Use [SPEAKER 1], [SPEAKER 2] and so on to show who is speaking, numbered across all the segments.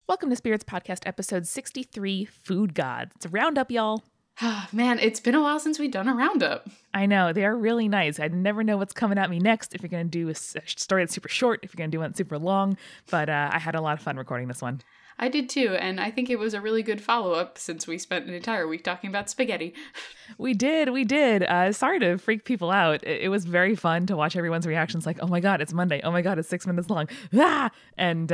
[SPEAKER 1] Welcome to Spirits Podcast, episode 63, Food Gods. It's a roundup, y'all.
[SPEAKER 2] Man, it's been a while since we've done a roundup.
[SPEAKER 1] I know, they are really nice. I never know what's coming at me next, if you're going to do a story that's super short, if you're going to do one that's super long, but I had a lot of fun recording this one.
[SPEAKER 2] I did too, and I think it was a really good follow-up since we spent an entire week talking about spaghetti.
[SPEAKER 1] We did. Sorry to freak people out. It was very fun to watch everyone's reactions like, oh my God, it's Monday. Oh my God, it's 6 minutes long. Ah! And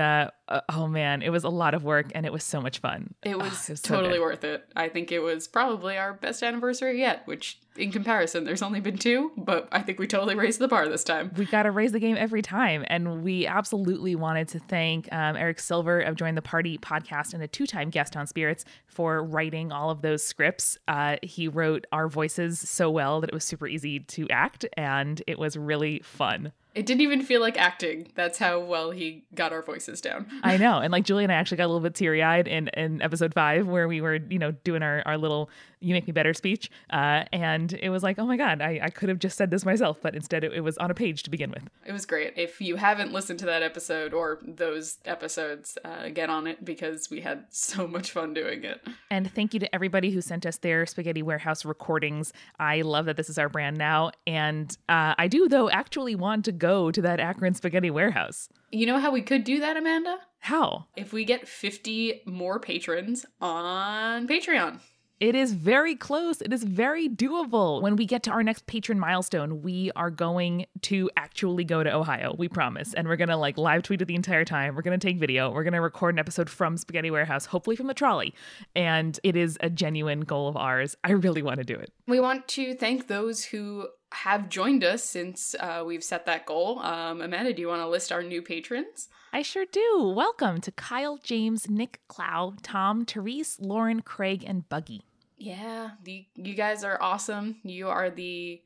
[SPEAKER 1] oh man, it was a lot of work and it was so much fun.
[SPEAKER 2] It was totally worth it. I think it was probably our best anniversary yet, which in comparison, there's only been 2, but I think we totally raised the bar this time.
[SPEAKER 1] We got to raise the game every time. And we absolutely wanted to thank Eric Silver of Join the Party podcast and a 2-time guest on Spirits for writing all of those scripts. He wrote our voices so well that it was super easy to act, and it was really fun.
[SPEAKER 2] It didn't even feel like acting. That's how well he got our voices down.
[SPEAKER 1] I know. And like Julie and I actually got a little bit teary-eyed in episode 5 where we were, doing our little You Make Me Better speech. And it was like, oh my God, I could have just said this myself, but instead it was on a page to begin with.
[SPEAKER 2] It was great. If you haven't listened to that episode or those episodes, get on it because we had so much fun doing it.
[SPEAKER 1] And thank you to everybody who sent us their Spaghetti Warehouse recordings. I love that this is our brand now. And I do, though, actually want to go to that Akron Spaghetti Warehouse.
[SPEAKER 2] You know how we could do that, Amanda?
[SPEAKER 1] How?
[SPEAKER 2] If we get 50 more patrons on Patreon.
[SPEAKER 1] It is very close. It is very doable. When we get to our next patron milestone, we are going to actually go to Ohio. We promise. And we're going to live tweet it the entire time. We're going to take video. We're going to record an episode from Spaghetti Warehouse, hopefully from the trolley. And it is a genuine goal of ours. I really want to do it.
[SPEAKER 2] We want to thank those who have joined us since we've set that goal. Amanda, do you want to list our new patrons?
[SPEAKER 1] I sure do. Welcome to Kyle, James, Nick, Clow, Tom, Therese, Lauren, Craig, and Buggy.
[SPEAKER 2] Yeah, you guys are awesome. You are the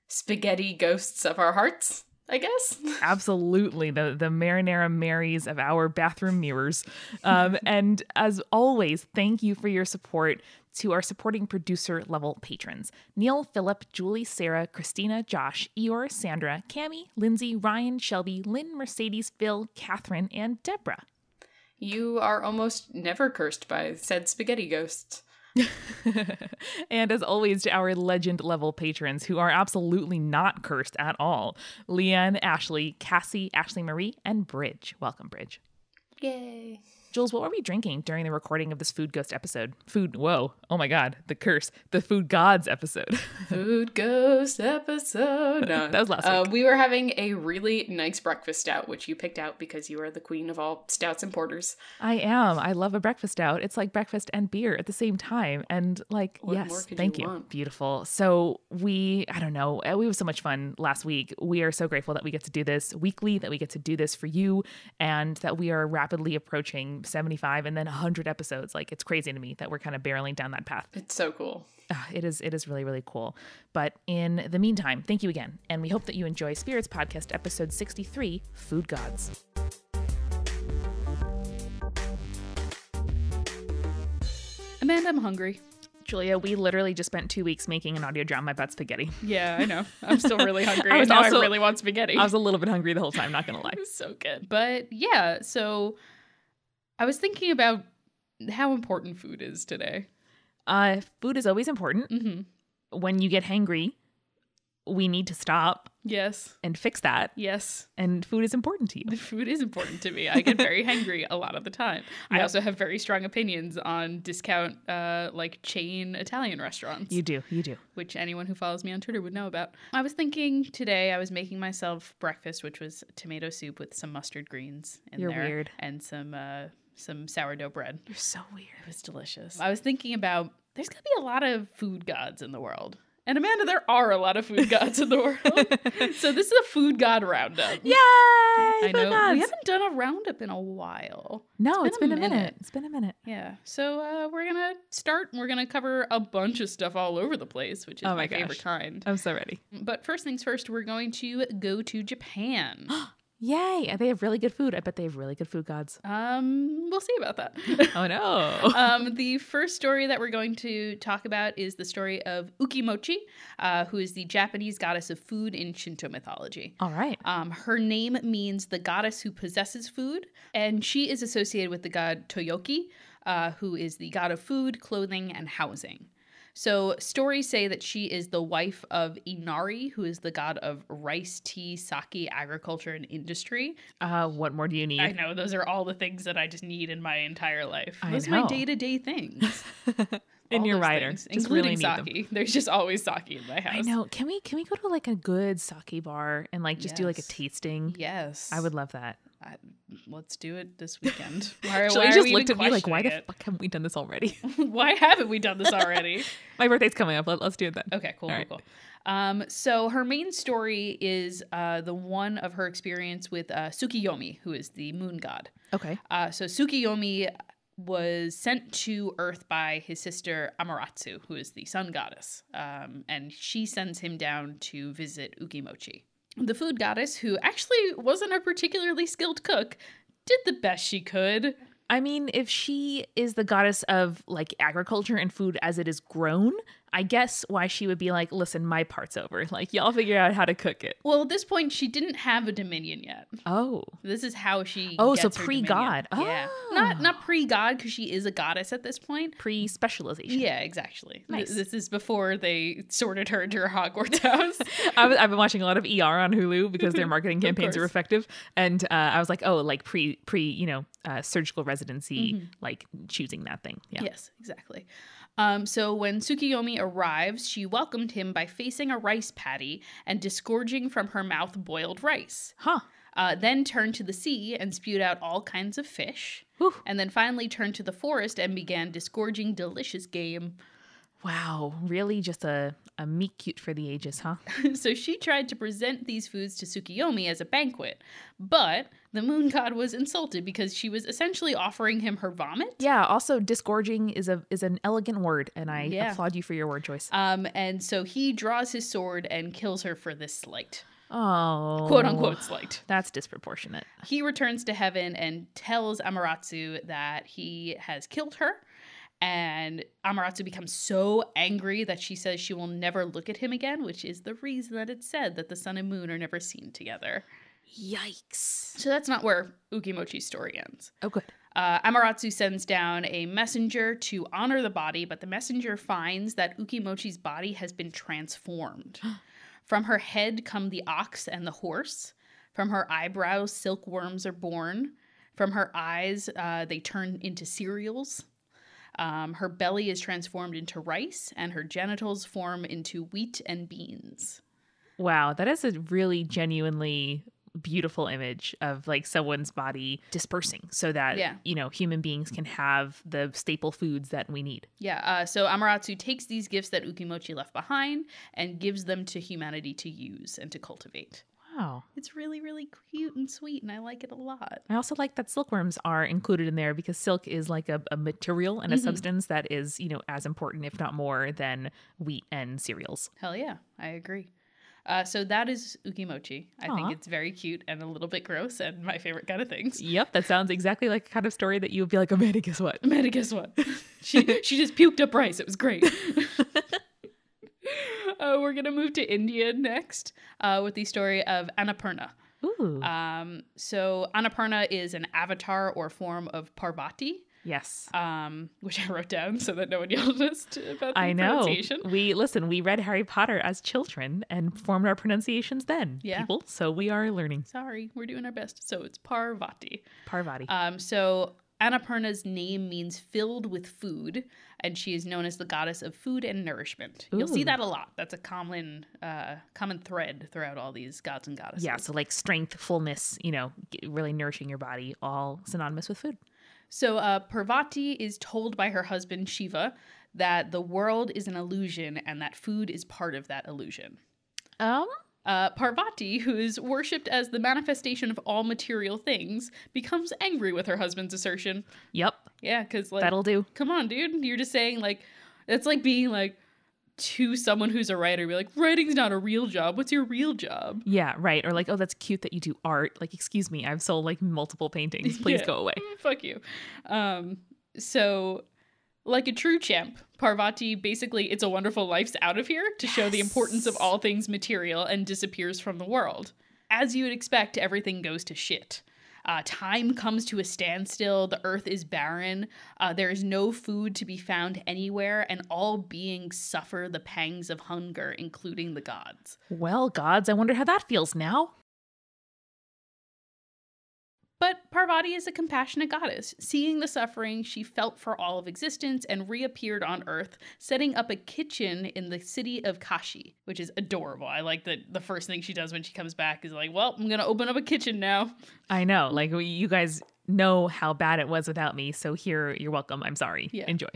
[SPEAKER 2] spaghetti ghosts of our hearts, I guess.
[SPEAKER 1] Absolutely. The marinara Marys of our bathroom mirrors. And as always, thank you for your support to our supporting producer level patrons. Neil, Philip, Julie, Sarah, Christina, Josh, Eeyore, Sandra, Cami, Lindsay, Ryan, Shelby, Lynn, Mercedes, Phil, Catherine, and Deborah.
[SPEAKER 2] You are almost never cursed by said spaghetti ghosts.
[SPEAKER 1] And as always, to our legend level patrons who are absolutely not cursed at all. Leanne, Ashley, Cassie, Ashley Marie, and Bridge. Welcome, Bridge.
[SPEAKER 2] Yay.
[SPEAKER 1] Jules, what were we drinking during the recording of this Food Ghost episode? Whoa. Oh my God, the curse. The Food Gods episode.
[SPEAKER 2] Food Ghost episode. No,
[SPEAKER 1] that was last week.
[SPEAKER 2] We were having a really nice breakfast stout, which you picked out because you are the queen of all stouts and porters.
[SPEAKER 1] I am. I love a breakfast stout. It's like breakfast and beer at the same time. And what yes, thank you. Want? Beautiful. So we had so much fun last week. We are so grateful that we get to do this weekly, that we get to do this for you, and that we are rapidly approaching 75 and then 100 episodes. It's crazy to me that we're kind of barreling down that path.
[SPEAKER 2] It's so cool.
[SPEAKER 1] It is really, really cool. But in the meantime, thank you again. And we hope that you enjoy Spirits Podcast episode 63, Food Gods.
[SPEAKER 2] Amanda, I'm hungry.
[SPEAKER 1] Julia, we literally just spent 2 weeks making an audio drama about spaghetti.
[SPEAKER 2] Yeah, I know. I'm still really hungry. I really want spaghetti.
[SPEAKER 1] I was a little bit hungry the whole time, not gonna lie.
[SPEAKER 2] It was so good. But yeah, so I was thinking about how important food is today.
[SPEAKER 1] Food is always important.
[SPEAKER 2] Mm-hmm.
[SPEAKER 1] When you get hangry, we need to stop.
[SPEAKER 2] Yes.
[SPEAKER 1] And fix that.
[SPEAKER 2] Yes.
[SPEAKER 1] And food is important to you.
[SPEAKER 2] Food is important to me. I get very hangry a lot of the time. Yep. I also have very strong opinions on discount, chain Italian restaurants.
[SPEAKER 1] You do.
[SPEAKER 2] Which anyone who follows me on Twitter would know about. I was thinking today I was making myself breakfast, which was tomato soup with some mustard greens in there.
[SPEAKER 1] You're weird.
[SPEAKER 2] And some sourdough bread.
[SPEAKER 1] You're so weird.
[SPEAKER 2] It was delicious. I was thinking about there's going to be a lot of food gods in the world. And Amanda, there are a lot of food gods in the world. So this is a food god roundup.
[SPEAKER 1] Yay!
[SPEAKER 2] I know.
[SPEAKER 1] Gods.
[SPEAKER 2] We haven't done a roundup in a while.
[SPEAKER 1] No, it's been a minute. It's been a minute.
[SPEAKER 2] Yeah. So we're going to start. We're going to cover a bunch of stuff all over the place, which is my favorite kind.
[SPEAKER 1] I'm so ready.
[SPEAKER 2] But first things first, we're going to go to Japan.
[SPEAKER 1] Yay. They have really good food. I bet they have really good food gods.
[SPEAKER 2] We'll see about that.
[SPEAKER 1] Oh, no.
[SPEAKER 2] The first story that we're going to talk about is the story of Ukimochi, who is the Japanese goddess of food in Shinto mythology.
[SPEAKER 1] All right.
[SPEAKER 2] Her name means the goddess who possesses food, and she is associated with the god Toyoki, who is the god of food, clothing, and housing. So stories say that she is the wife of Inari, who is the god of rice, tea, sake, agriculture, and industry.
[SPEAKER 1] What more do you need?
[SPEAKER 2] I know. Those are all the things that I just need in my entire life. Those are
[SPEAKER 1] know.
[SPEAKER 2] my day-to-day things.
[SPEAKER 1] In your rider.
[SPEAKER 2] Things, including sake. There's just always sake in my house.
[SPEAKER 1] I know. Can we go to like a good sake bar and like just do like a tasting?
[SPEAKER 2] Yes.
[SPEAKER 1] I would love that.
[SPEAKER 2] Let's do it this weekend. Why
[SPEAKER 1] just looked at me like, why the fuck haven't we done this already?
[SPEAKER 2] Why haven't we done this already?
[SPEAKER 1] My birthday's coming up. Let's do it then.
[SPEAKER 2] Okay, cool. So her main story is the one of her experience with Tsukiyomi, who is the moon god.
[SPEAKER 1] Okay.
[SPEAKER 2] So Tsukiyomi was sent to Earth by his sister Amaterasu, who is the sun goddess. And she sends him down to visit Ukimochi. The food goddess, who actually wasn't a particularly skilled cook, did the best she could.
[SPEAKER 1] I mean, if she is the goddess of like agriculture and food as it is grown, I guess why she would be like, listen, my part's over. Like, y'all figure out how to cook it.
[SPEAKER 2] Well, at this point, she didn't have a dominion yet.
[SPEAKER 1] Oh.
[SPEAKER 2] This is how she
[SPEAKER 1] gets
[SPEAKER 2] so
[SPEAKER 1] her pre-god.
[SPEAKER 2] Dominion. Yeah. Not pre-god, because she is a goddess at this point.
[SPEAKER 1] Pre-specialization.
[SPEAKER 2] Yeah, exactly.
[SPEAKER 1] Nice.
[SPEAKER 2] This is before they sorted her into her Hogwarts house.
[SPEAKER 1] I've been watching a lot of ER on Hulu because their marketing campaigns are effective. And I was like, oh, like surgical residency, like choosing that thing. Yeah.
[SPEAKER 2] Yes, exactly. So when Tsukiyomi arrives, she welcomed him by facing a rice paddy and disgorging from her mouth boiled rice.
[SPEAKER 1] Huh.
[SPEAKER 2] Then turned to the sea and spewed out all kinds of fish.
[SPEAKER 1] Whew.
[SPEAKER 2] And then finally turned to the forest and began disgorging delicious game.
[SPEAKER 1] Wow, really just a meat cute for the ages, huh?
[SPEAKER 2] So she tried to present these foods to Tsukiyomi as a banquet, but the moon god was insulted because she was essentially offering him her vomit.
[SPEAKER 1] Yeah, also disgorging is an elegant word, and I applaud you for your word choice.
[SPEAKER 2] And so he draws his sword and kills her for this slight.
[SPEAKER 1] Oh.
[SPEAKER 2] Quote unquote slight.
[SPEAKER 1] That's disproportionate. He
[SPEAKER 2] returns to heaven and tells Amaterasu that he has killed her. And Amaterasu becomes so angry that she says she will never look at him again, which is the reason that it's said that the sun and moon are never seen together.
[SPEAKER 1] Yikes.
[SPEAKER 2] So that's not where Ukimochi's story ends.
[SPEAKER 1] Oh, good.
[SPEAKER 2] Amaterasu sends down a messenger to honor the body, but the messenger finds that Ukimochi's body has been transformed. From her head come the ox and the horse. From her eyebrows, silkworms are born. From her eyes, they turn into cereals. Her belly is transformed into rice, and her genitals form into wheat and beans.
[SPEAKER 1] Wow, that is a really genuinely beautiful image of like someone's body dispersing so that, human beings can have the staple foods that we need.
[SPEAKER 2] Yeah, so Amaterasu takes these gifts that Ukimochi left behind and gives them to humanity to use and to cultivate.
[SPEAKER 1] Wow.
[SPEAKER 2] It's really, really cute and sweet, and I like it a lot.
[SPEAKER 1] I also like that silkworms are included in there because silk is like a material and a substance that is, as important, if not more, than wheat and cereals.
[SPEAKER 2] Hell yeah, I agree. So that is Ukimochi. I think it's very cute and a little bit gross and my favorite kind of things.
[SPEAKER 1] Yep, that sounds exactly like a kind of story that you would be like, Amanda, guess what?
[SPEAKER 2] Amanda, guess what? She just puked up rice. It was great. We're going to move to India next with the story of Annapurna.
[SPEAKER 1] Ooh.
[SPEAKER 2] So Annapurna is an avatar or form of Parvati.
[SPEAKER 1] Yes.
[SPEAKER 2] Which I wrote down so that no one yelled at us about the pronunciation.
[SPEAKER 1] We read Harry Potter as children and formed our pronunciations then, people. So we are learning.
[SPEAKER 2] Sorry, we're doing our best. So it's Parvati.
[SPEAKER 1] Parvati.
[SPEAKER 2] So Annapurna's name means filled with food, and she is known as the goddess of food and nourishment. Ooh. You'll see that a lot. That's a common thread throughout all these gods and goddesses.
[SPEAKER 1] Yeah, so like strength, fullness, really nourishing your body, all synonymous with food.
[SPEAKER 2] So Parvati is told by her husband Shiva that the world is an illusion and that food is part of that illusion. Parvati, who is worshipped as the manifestation of all material things, becomes angry with her husband's assertion.
[SPEAKER 1] Yep.
[SPEAKER 2] Yeah, because
[SPEAKER 1] that'll do.
[SPEAKER 2] Come on, dude. You're just saying it's like being like, to someone who's a writer, be like, writing's not a real job. What's your real job?
[SPEAKER 1] Yeah, right. Or like, oh, that's cute that you do art. Like, excuse me, I've sold like multiple paintings. Please go away.
[SPEAKER 2] Fuck you. So like a true champ, Parvati basically It's a Wonderful Life's out of here to show the importance of all things material and disappears from the world. As you would expect, everything goes to shit. Time comes to a standstill. The earth is barren. There is no food to be found anywhere, and all beings suffer the pangs of hunger, including the gods.
[SPEAKER 1] Well, gods, I wonder how that feels now.
[SPEAKER 2] But Parvati is a compassionate goddess. Seeing the suffering, she felt for all of existence and reappeared on Earth, setting up a kitchen in the city of Kashi, which is adorable. I like that the first thing she does when she comes back is like, well, I'm going to open up a kitchen now.
[SPEAKER 1] I know. Like, you guys know how bad it was without me, so here, you're welcome. I'm sorry. Yeah. Enjoy.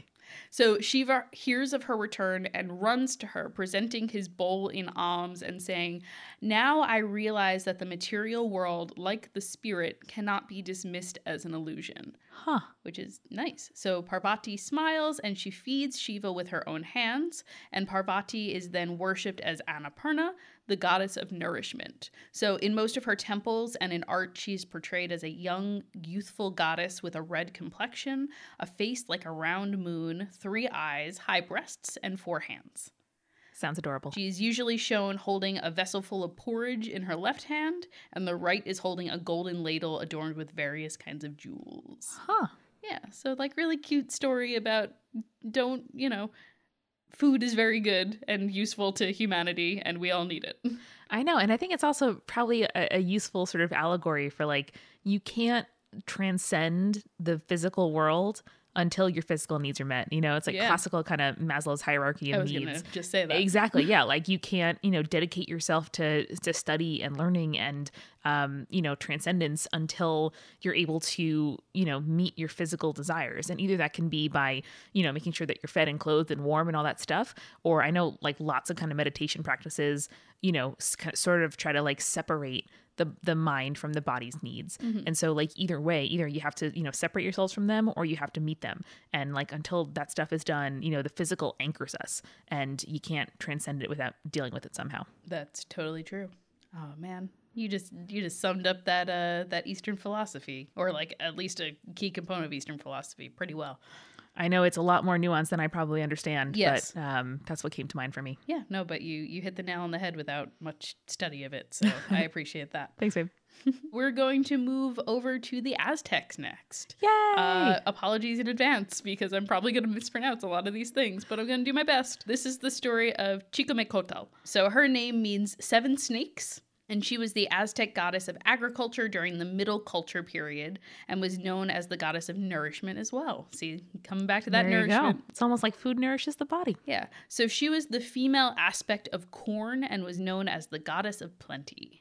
[SPEAKER 2] So Shiva hears of her return and runs to her, presenting his bowl in alms and saying, now I realize that the material world, like the spirit, cannot be dismissed as an illusion.
[SPEAKER 1] Huh.
[SPEAKER 2] Which is nice. So Parvati smiles and she feeds Shiva with her own hands, and Parvati is then worshipped as Annapurna, the goddess of nourishment. So in most of her temples and in art, she's portrayed as a young, youthful goddess with a red complexion, a face like a round moon, 3 eyes, high breasts, and 4 hands.
[SPEAKER 1] Sounds adorable.
[SPEAKER 2] She's usually shown holding a vessel full of porridge in her left hand, and the right is holding a golden ladle adorned with various kinds of jewels.
[SPEAKER 1] Huh.
[SPEAKER 2] Yeah, so like really cute story about food is very good and useful to humanity, and we all need it.
[SPEAKER 1] I know, and I think it's also probably a useful sort of allegory for like, you can't transcend the physical world until your physical needs are met. It's like classical kind of Maslow's hierarchy of needs.
[SPEAKER 2] I was going to just say that.
[SPEAKER 1] Exactly. Yeah. Like you can't, dedicate yourself to study and learning and, transcendence until you're able to, meet your physical desires. And either that can be by, making sure that you're fed and clothed and warm and all that stuff. Or I know like lots of kind of meditation practices, sort of try to like separate the mind from the body's needs. Mm-hmm. And so like either way, either you have to, separate yourselves from them or you have to meet them. And like until that stuff is done, the physical anchors us and you can't transcend it without dealing with it somehow.
[SPEAKER 2] That's totally true. Oh man. You just summed up that Eastern philosophy, or like at least a key component of Eastern philosophy pretty well.
[SPEAKER 1] I know it's a lot more nuanced than I probably understand,
[SPEAKER 2] yes.
[SPEAKER 1] But that's what came to mind for me.
[SPEAKER 2] Yeah, no, but you hit the nail on the head without much study of it, so I appreciate that.
[SPEAKER 1] Thanks, babe.
[SPEAKER 2] We're going to move over to the Aztecs next.
[SPEAKER 1] Yay!
[SPEAKER 2] Apologies in advance, because I'm probably going to mispronounce a lot of these things, but I'm going to do my best. This is the story of Chicomecoatl. So her name means 7 snakes. And she was the Aztec goddess of agriculture during the Middle Culture period and was known as the goddess of nourishment as well. See, coming back to that
[SPEAKER 1] there
[SPEAKER 2] nourishment.
[SPEAKER 1] You go. It's almost like food nourishes the body.
[SPEAKER 2] Yeah. So she was the female aspect of corn and was known as the goddess of plenty.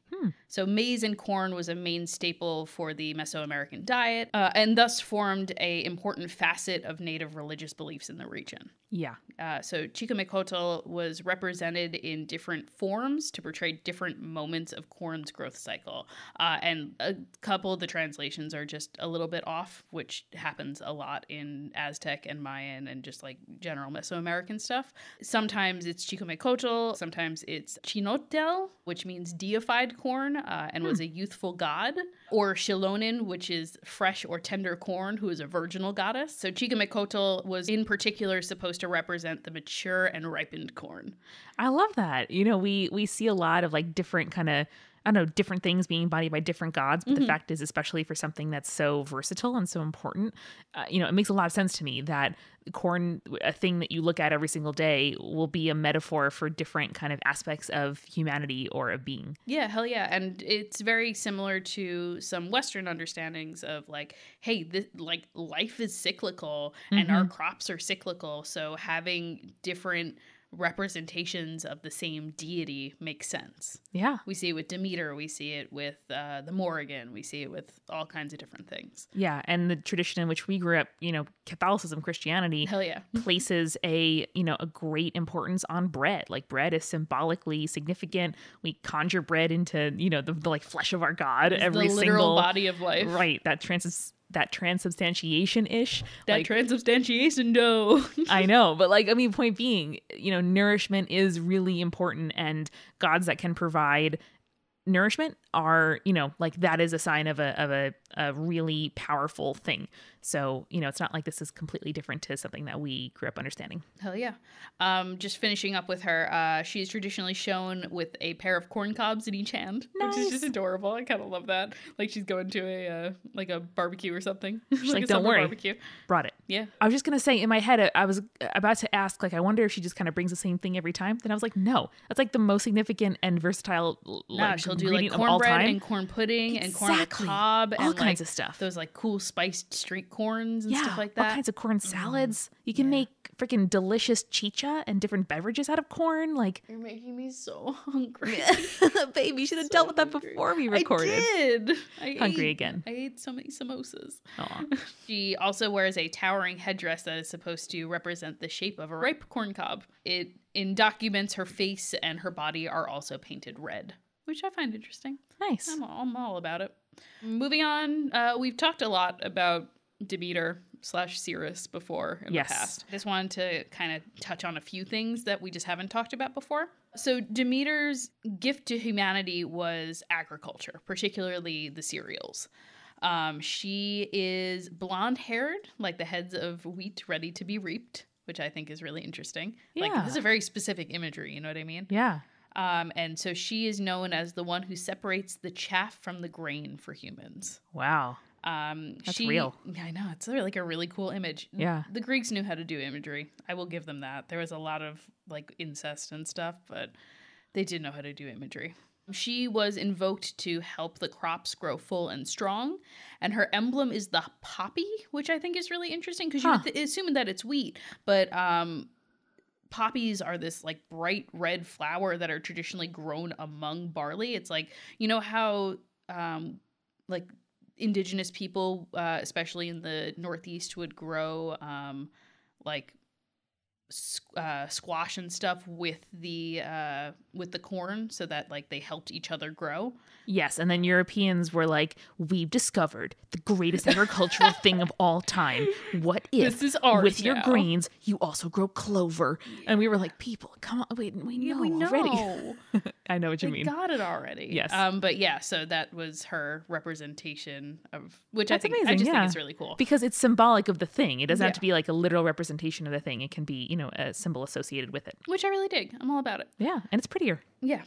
[SPEAKER 2] So maize and corn was a main staple for the Mesoamerican diet and thus formed an important facet of native religious beliefs in the region.
[SPEAKER 1] Yeah.
[SPEAKER 2] So Chicomecoatl was represented in different forms to portray different moments of corn's growth cycle. And a couple of the translations are just a little bit off, which happens a lot in Aztec and Mayan and just like general Mesoamerican stuff. Sometimes it's Chicomecoatl, sometimes it's Chinotel, which means deified corn and was a youthful god, or Xilonin, which is fresh or tender corn, who is a virginal goddess. So Chicomecoatl was in particular supposed to represent the mature and ripened corn.
[SPEAKER 1] I love that. We see a lot of like different kind of, different things being embodied by different gods. But the fact is, especially for something that's so versatile and so important, it makes a lot of sense to me that corn, a thing that you look at every single day, will be a metaphor for different kind of aspects of humanity or of being.
[SPEAKER 2] Yeah, hell yeah. And it's very similar to some Western understandings of like, hey, life is cyclical and our crops are cyclical. So having different representations of the same deity makes sense.
[SPEAKER 1] Yeah.
[SPEAKER 2] We see it with Demeter, we see it with the Morrigan, we see it with all kinds of different things.
[SPEAKER 1] Yeah, and the tradition in which we grew up, Catholicism, Christianity,
[SPEAKER 2] hell yeah,
[SPEAKER 1] places a great importance on bread. Like bread is symbolically significant. We conjure bread into, the like flesh of our God,
[SPEAKER 2] it's
[SPEAKER 1] every
[SPEAKER 2] the literal
[SPEAKER 1] single
[SPEAKER 2] body of life.
[SPEAKER 1] Right, that that transubstantiation-ish.
[SPEAKER 2] That like, transubstantiation dough.
[SPEAKER 1] I know. But like, I mean, point being, nourishment is really important, and gods that can provide nourishment are, like that is a sign of a really powerful thing. So, it's not like this is completely different to something that we grew up understanding.
[SPEAKER 2] Hell yeah. Just finishing up with her, she is traditionally shown with a pair of corn cobs in each hand,
[SPEAKER 1] nice.
[SPEAKER 2] Which is just adorable. I kind of love that. Like she's going to a barbecue or something.
[SPEAKER 1] She's like, don't worry,
[SPEAKER 2] barbecue.
[SPEAKER 1] Brought it.
[SPEAKER 2] Yeah.
[SPEAKER 1] I was just going to say in my head, I was about to ask, like, I wonder if she just kind of brings the same thing every time. Then I was like, no, that's like the most significant and versatile
[SPEAKER 2] she'll do like cornbread and corn pudding and corn on the cob
[SPEAKER 1] all
[SPEAKER 2] and
[SPEAKER 1] kinds of stuff.
[SPEAKER 2] Those like cool spiced street corns and stuff like that.
[SPEAKER 1] All kinds of corn salads. You can make freaking delicious chicha and different beverages out of corn. Like,
[SPEAKER 2] you're making me so hungry.
[SPEAKER 1] Baby, you should have dealt with that before we recorded.
[SPEAKER 2] I did.
[SPEAKER 1] Hungry again.
[SPEAKER 2] I ate so many samosas. She also wears a towering headdress that is supposed to represent the shape of a ripe corn cob. It documents her face and her body are also painted red, which I find interesting.
[SPEAKER 1] Nice.
[SPEAKER 2] I'm all about it. Moving on, we've talked a lot about Demeter/Ceres before in the past. I just wanted to kind of touch on a few things that we just haven't talked about before. So Demeter's gift to humanity was agriculture, particularly the cereals. She is blonde-haired, like the heads of wheat ready to be reaped, which I think is really interesting.
[SPEAKER 1] Yeah.
[SPEAKER 2] Like, this is a very specific imagery, you know what I mean?
[SPEAKER 1] Yeah.
[SPEAKER 2] And so she is known as the one who separates the chaff from the grain for humans.
[SPEAKER 1] Wow. That's real.
[SPEAKER 2] I know. It's like a really cool image.
[SPEAKER 1] Yeah.
[SPEAKER 2] The Greeks knew how to do imagery. I will give them that. There was a lot of like incest and stuff, but they did know how to do imagery. She was invoked to help the crops grow full and strong. And her emblem is the poppy, which I think is really interesting because you're assuming that it's wheat. But poppies are this like bright red flower that are traditionally grown among barley. It's like, you know how like indigenous people, especially in the Northeast, would grow like squash and stuff with the corn so that like they helped each other grow.
[SPEAKER 1] Yes, and then Europeans were like, we've discovered the greatest agricultural thing of all time. What if
[SPEAKER 2] this is ours
[SPEAKER 1] with
[SPEAKER 2] now.
[SPEAKER 1] Your grains you also grow clover? And we were like, people, come on, wait, we know already. I know what you mean.
[SPEAKER 2] We got it already.
[SPEAKER 1] Yes.
[SPEAKER 2] But yeah, so that was her representation of which
[SPEAKER 1] That's
[SPEAKER 2] I think
[SPEAKER 1] amazing,
[SPEAKER 2] I just think it's really cool.
[SPEAKER 1] Because it's symbolic of the thing. It doesn't have to be like a literal representation of the thing. It can be, a symbol associated with it.
[SPEAKER 2] Which I really dig. I'm all about it.
[SPEAKER 1] Yeah, and it's prettier.
[SPEAKER 2] Yeah.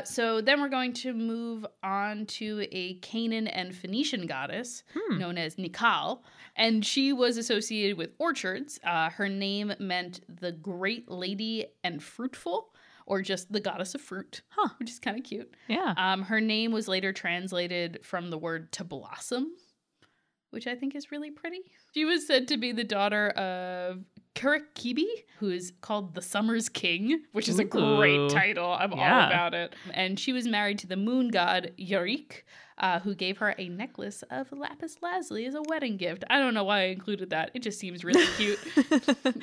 [SPEAKER 2] So then we're going to move on to a Canaan and Phoenician goddess known as Nikal, and she was associated with orchards. Her name meant the great lady and fruitful, or just the goddess of fruit, which is kind of cute.
[SPEAKER 1] Yeah.
[SPEAKER 2] Her name was later translated from the word to blossom, which I think is really pretty. She was said to be the daughter of Kurakibi, who is called the Summer's King, which is a great title. I'm all about it. And she was married to the moon god Yarik, who gave her a necklace of lapis lazuli as a wedding gift. I don't know why I included that. It just seems really cute.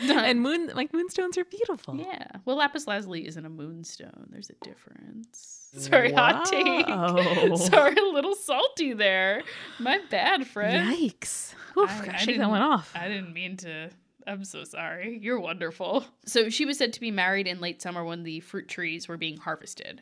[SPEAKER 1] And moonstones are beautiful.
[SPEAKER 2] Yeah. Well, lapis lazuli isn't a moonstone. There's a difference. Sorry, hot take. Sorry, a little salty there. My bad, friend.
[SPEAKER 1] Yikes. Oof, gotta shake that one off.
[SPEAKER 2] I didn't mean to. I'm so sorry. You're wonderful. So she was said to be married in late summer when the fruit trees were being harvested.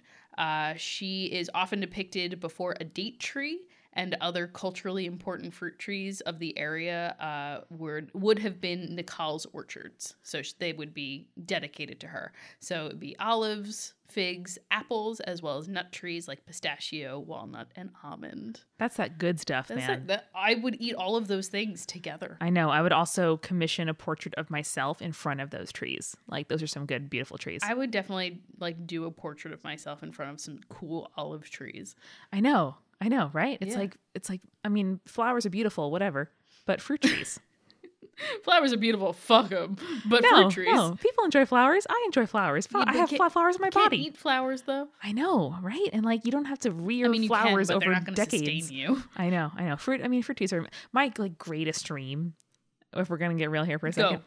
[SPEAKER 2] She is often depicted before a date tree and other culturally important fruit trees of the area would have been Nikal's orchards. So they would be dedicated to her. So it would be olives, figs, apples, as well as nut trees like pistachio, walnut, and almond.
[SPEAKER 1] That's that good stuff, man.
[SPEAKER 2] I would eat all of those things together.
[SPEAKER 1] I know. I would also commission a portrait of myself in front of those trees. Like, those are some good, beautiful trees.
[SPEAKER 2] I would definitely like do a portrait of myself in front of some cool olive trees.
[SPEAKER 1] I know, right? It's like, I mean, flowers are beautiful, whatever, but fruit trees.
[SPEAKER 2] Flowers are beautiful, fuck them. But fruit trees. No,
[SPEAKER 1] people enjoy flowers. I enjoy flowers. I have flowers in my body.
[SPEAKER 2] Can't eat flowers though.
[SPEAKER 1] I know, right? And like, you don't have to rear flowers over
[SPEAKER 2] they're not gonna
[SPEAKER 1] decades.
[SPEAKER 2] Sustain you.
[SPEAKER 1] I know. Fruit trees are my like greatest dream. If we're gonna get real here for a second,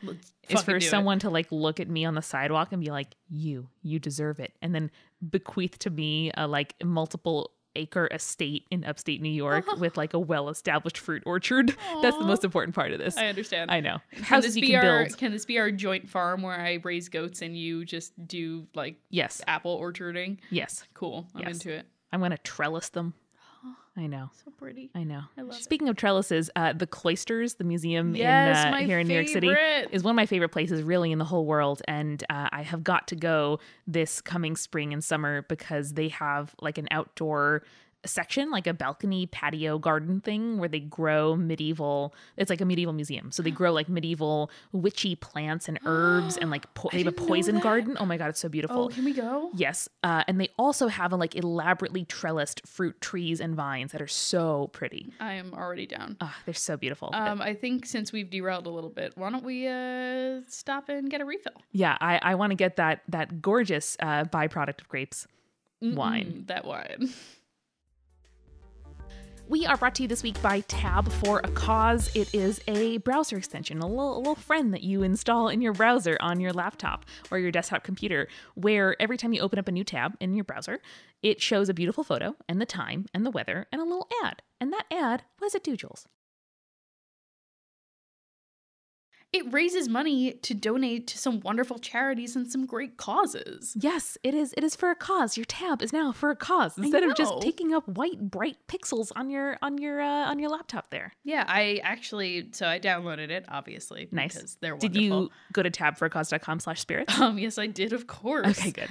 [SPEAKER 1] is for someone to like look at me on the sidewalk and be like, "You deserve it," and then bequeath to me like multiple acre estate in upstate New York with like a well-established fruit orchard. Aww. That's the most important part of this.
[SPEAKER 2] I understand.
[SPEAKER 1] I know.
[SPEAKER 2] Houses you can build. Can this be our joint farm where I raise goats and you just do like apple orcharding?
[SPEAKER 1] Yes.
[SPEAKER 2] Cool. I'm into it.
[SPEAKER 1] I'm going to trellis them. I know.
[SPEAKER 2] So pretty.
[SPEAKER 1] I know.
[SPEAKER 2] I love
[SPEAKER 1] Speaking of trellises, the Cloisters, the museum here in New York City, is one of my favorite places really in the whole world. And I have got to go this coming spring and summer because they have like an outdoor section, like a balcony patio garden thing where they grow it's like a medieval museum. So they grow like medieval witchy plants and herbs and like they have a poison garden. Oh my God, it's so beautiful.
[SPEAKER 2] Oh, can we go?
[SPEAKER 1] Yes. And they also have like elaborately trellised fruit trees and vines that are so pretty.
[SPEAKER 2] I am already down.
[SPEAKER 1] They're so beautiful.
[SPEAKER 2] I think since we've derailed a little bit, why don't we stop and get a refill?
[SPEAKER 1] Yeah, I want to get that gorgeous byproduct of grapes wine.
[SPEAKER 2] That wine.
[SPEAKER 1] We are brought to you this week by Tab for a Cause. It is a browser extension, a little friend that you install in your browser on your laptop or your desktop computer, where every time you open up a new tab in your browser, it shows a beautiful photo and the time and the weather and a little ad. And that ad, what does it do, Jules?
[SPEAKER 2] It raises money to donate to some wonderful charities and some great causes.
[SPEAKER 1] Yes, it is. It is for a cause. Your tab is now for a cause instead of just taking up white, bright pixels on your laptop there.
[SPEAKER 2] Yeah, I downloaded it, obviously.
[SPEAKER 1] Nice.
[SPEAKER 2] Because they're wonderful.
[SPEAKER 1] Did you go to tabforacause.com/spirits?
[SPEAKER 2] Yes, I did, of course.
[SPEAKER 1] Okay, good.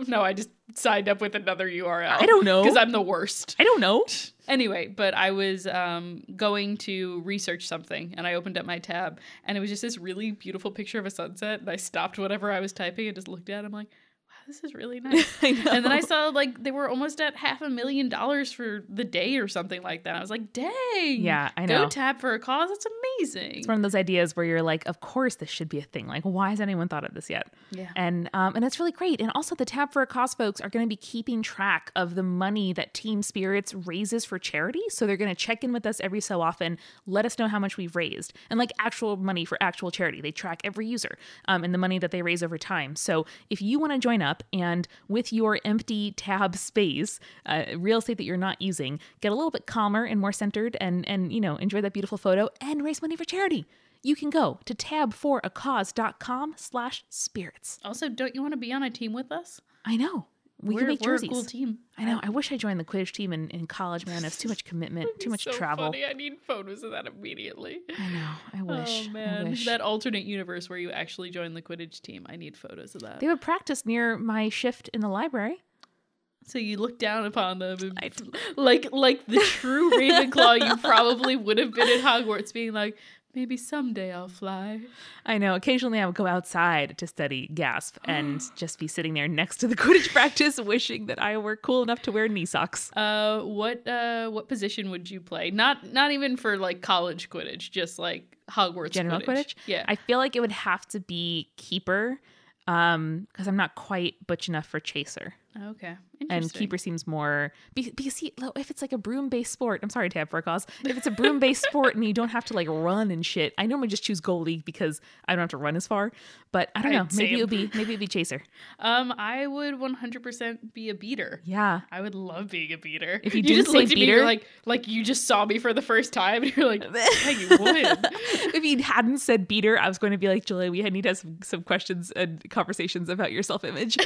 [SPEAKER 2] No, I just signed up with another URL.
[SPEAKER 1] I don't know.
[SPEAKER 2] Because I'm the worst.
[SPEAKER 1] I don't know.
[SPEAKER 2] Anyway, but I was going to research something, and I opened up my tab, and it was just this really beautiful picture of a sunset, and I stopped whatever I was typing and just looked at it. I'm like, wow, this is really nice. And then I saw, like, they were almost at $500,000 for the day or something like that. I was like, dang.
[SPEAKER 1] Yeah, I know.
[SPEAKER 2] Go Tab for a Cause. That's amazing.
[SPEAKER 1] It's one of those ideas where you're like, of course this should be a thing. Like, why has anyone thought of this yet?
[SPEAKER 2] Yeah.
[SPEAKER 1] And it's really great. And also the Tab for a Cause folks are going to be keeping track of the money that Team Spirits raises for charity. So they're going to check in with us every so often, let us know how much we've raised, and like actual money for actual charity. They track every user and the money that they raise over time. So if you want to join up and with your empty tab space, real estate that you're not using, get a little bit calmer and more centered and enjoy that beautiful photo and raise money for charity, you can go to tabforacause.com/spirits.
[SPEAKER 2] Also, don't you want to be on a team with us?
[SPEAKER 1] I know. We can make jerseys.
[SPEAKER 2] We're a cool team.
[SPEAKER 1] I know. I wish I joined the Quidditch team in college, man. It's too much commitment, too much travel.
[SPEAKER 2] Funny. I need photos of that immediately.
[SPEAKER 1] I know. I wish.
[SPEAKER 2] Oh, man. That alternate universe where you actually join the Quidditch team. I need photos of that.
[SPEAKER 1] They would practice near my shift in the library.
[SPEAKER 2] So you look down upon them, like the true Ravenclaw you probably would have been at Hogwarts, being like, maybe someday I'll fly.
[SPEAKER 1] I know. Occasionally I would go outside to study, gasp, and just be sitting there next to the Quidditch practice, wishing that I were cool enough to wear knee socks.
[SPEAKER 2] What position would you play? Not even for like college Quidditch, just like Hogwarts
[SPEAKER 1] General Quidditch?
[SPEAKER 2] Yeah.
[SPEAKER 1] I feel like it would have to be keeper, because I'm not quite butch enough for chaser.
[SPEAKER 2] Okay.
[SPEAKER 1] And keeper seems more because if it's like a broom-based sport, I'm sorry, Tab for a Cause. If it's a broom-based sport and you don't have to like run and shit, I normally just choose goalie because I don't have to run as far. But I don't know. Maybe it'd be chaser.
[SPEAKER 2] I would 100% be a beater.
[SPEAKER 1] Yeah,
[SPEAKER 2] I would love being a beater.
[SPEAKER 1] If you didn't say beater,
[SPEAKER 2] like you just saw me for the first time, and you're like, yeah, you would.
[SPEAKER 1] If you hadn't said beater, I was going to be like, Julia, we need to have some questions and conversations about your self-image.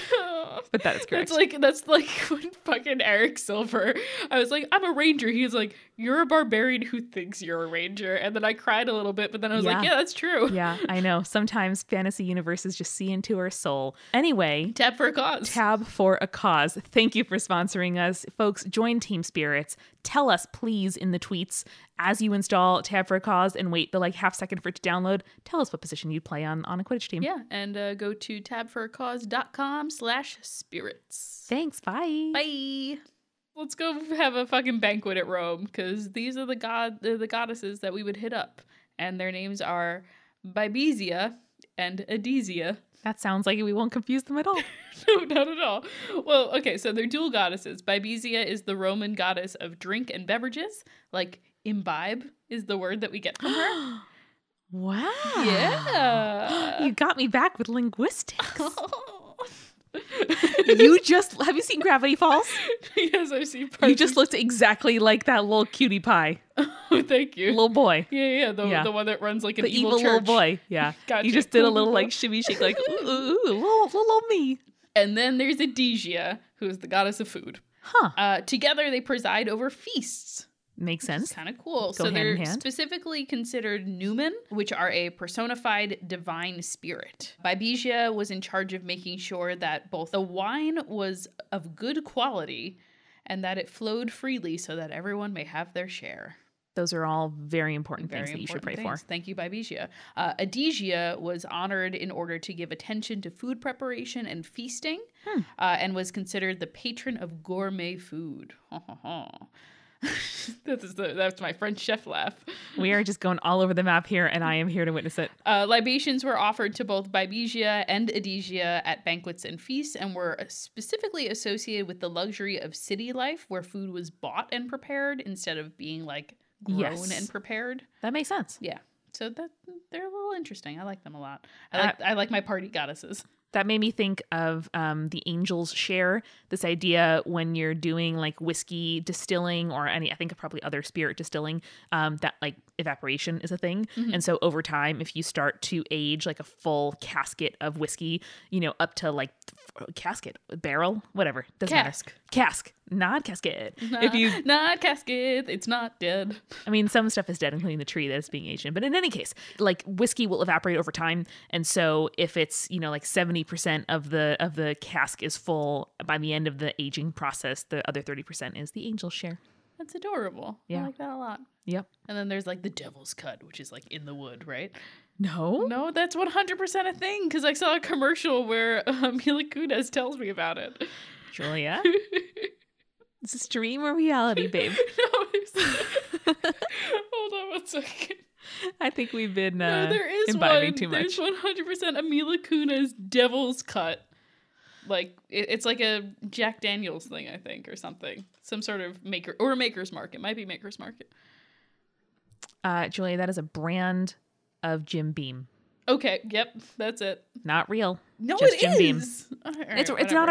[SPEAKER 1] But that is correct.
[SPEAKER 2] That's like when fucking Eric Silver, I was like, I'm a ranger. He's like, you're a barbarian who thinks you're a ranger. And then I cried a little bit, but then I was like, yeah, that's true.
[SPEAKER 1] Yeah, I know. Sometimes fantasy universes just see into our soul. Anyway.
[SPEAKER 2] Tab for a Cause.
[SPEAKER 1] Tab for a Cause. Thank you for sponsoring us. Folks, join Team Spirits. Tell us, please, in the tweets, as you install Tab for a Cause and wait the like half second for it to download, tell us what position you'd play on a Quidditch team.
[SPEAKER 2] Yeah, and go to tabforacause.com/spirits.
[SPEAKER 1] Thanks. Bye.
[SPEAKER 2] Bye. Let's go have a fucking banquet at Rome, because these are the goddesses that we would hit up. And their names are Bibezia and Adizia.
[SPEAKER 1] That sounds like we won't confuse them at all.
[SPEAKER 2] No, not at all. Well, okay, so they're dual goddesses. Bibezia is the Roman goddess of drink and beverages. Like, imbibe is the word that we get from her.
[SPEAKER 1] Wow.
[SPEAKER 2] Yeah.
[SPEAKER 1] You got me back with linguistics. Have you seen Gravity Falls?
[SPEAKER 2] Yes, I've seen
[SPEAKER 1] You just looked exactly like that little cutie pie.
[SPEAKER 2] Oh, thank you.
[SPEAKER 1] Little boy.
[SPEAKER 2] Yeah. The one that runs like an
[SPEAKER 1] the evil
[SPEAKER 2] church.
[SPEAKER 1] little boy. Yeah.
[SPEAKER 2] Gotcha.
[SPEAKER 1] You just did a little like shimmy shake like, ooh, little me.
[SPEAKER 2] And then there's Adesia, who is the goddess of food.
[SPEAKER 1] Huh.
[SPEAKER 2] Together they preside over feasts.
[SPEAKER 1] Makes sense.
[SPEAKER 2] Kind of cool.
[SPEAKER 1] Go
[SPEAKER 2] so they're
[SPEAKER 1] hand in hand.
[SPEAKER 2] specifically considered numen, which are a personified divine spirit. Babesia was in charge of making sure that both the wine was of good quality and that it flowed freely so that everyone may have their share.
[SPEAKER 1] Those are all very important things that you should pray for.
[SPEAKER 2] Thank you, Babesia. Adesia was honored in order to give attention to food preparation and feasting, and was considered the patron of gourmet food. That's my French chef laugh.
[SPEAKER 1] We are just going all over the map here, and I am here to witness it.
[SPEAKER 2] Libations were offered to both Babesia and Adesia at banquets and feasts, and were specifically associated with the luxury of city life, where food was bought and prepared instead of being like grown and prepared.
[SPEAKER 1] That makes sense.
[SPEAKER 2] Yeah. So they're a little interesting. I like them a lot. I like my party goddesses.
[SPEAKER 1] That made me think of the angel's share. This idea when you're doing like whiskey distilling or I think probably other spirit distilling, that like evaporation is a thing. Mm-hmm. And so over time, if you start to age like a full casket of whiskey, up to like barrel, whatever, doesn't matter. Cask, not casket.
[SPEAKER 2] Not casket, it's not dead.
[SPEAKER 1] I mean, some stuff is dead, including the tree that it's being aged in. But in any case, like whiskey will evaporate over time. And so if it's, like 70% of the cask is full by the end of the aging process, the other 30% is the angel's share.
[SPEAKER 2] That's adorable. Yeah. I like that a lot.
[SPEAKER 1] Yep.
[SPEAKER 2] And then there's like the devil's cut, which is like in the wood, right?
[SPEAKER 1] No,
[SPEAKER 2] that's 100% a thing because I saw a commercial where Mila Kunis tells me about it.
[SPEAKER 1] Julia? Is this dream or reality, babe?
[SPEAKER 2] No, hold on one second.
[SPEAKER 1] I think we've been
[SPEAKER 2] there is
[SPEAKER 1] imbibing too much.
[SPEAKER 2] There's 100% a Mila Kunis devil's cut. Like, it's like a Jack Daniels thing, I think, or something. Some sort of Maker's Mark. It might be Maker's Market.
[SPEAKER 1] Julia, that is a brand of Jim Beam.
[SPEAKER 2] Okay, yep, that's it.
[SPEAKER 1] Not real.
[SPEAKER 2] No,
[SPEAKER 1] just
[SPEAKER 2] it
[SPEAKER 1] Jim
[SPEAKER 2] is.
[SPEAKER 1] Beam.
[SPEAKER 2] Right,
[SPEAKER 1] it's not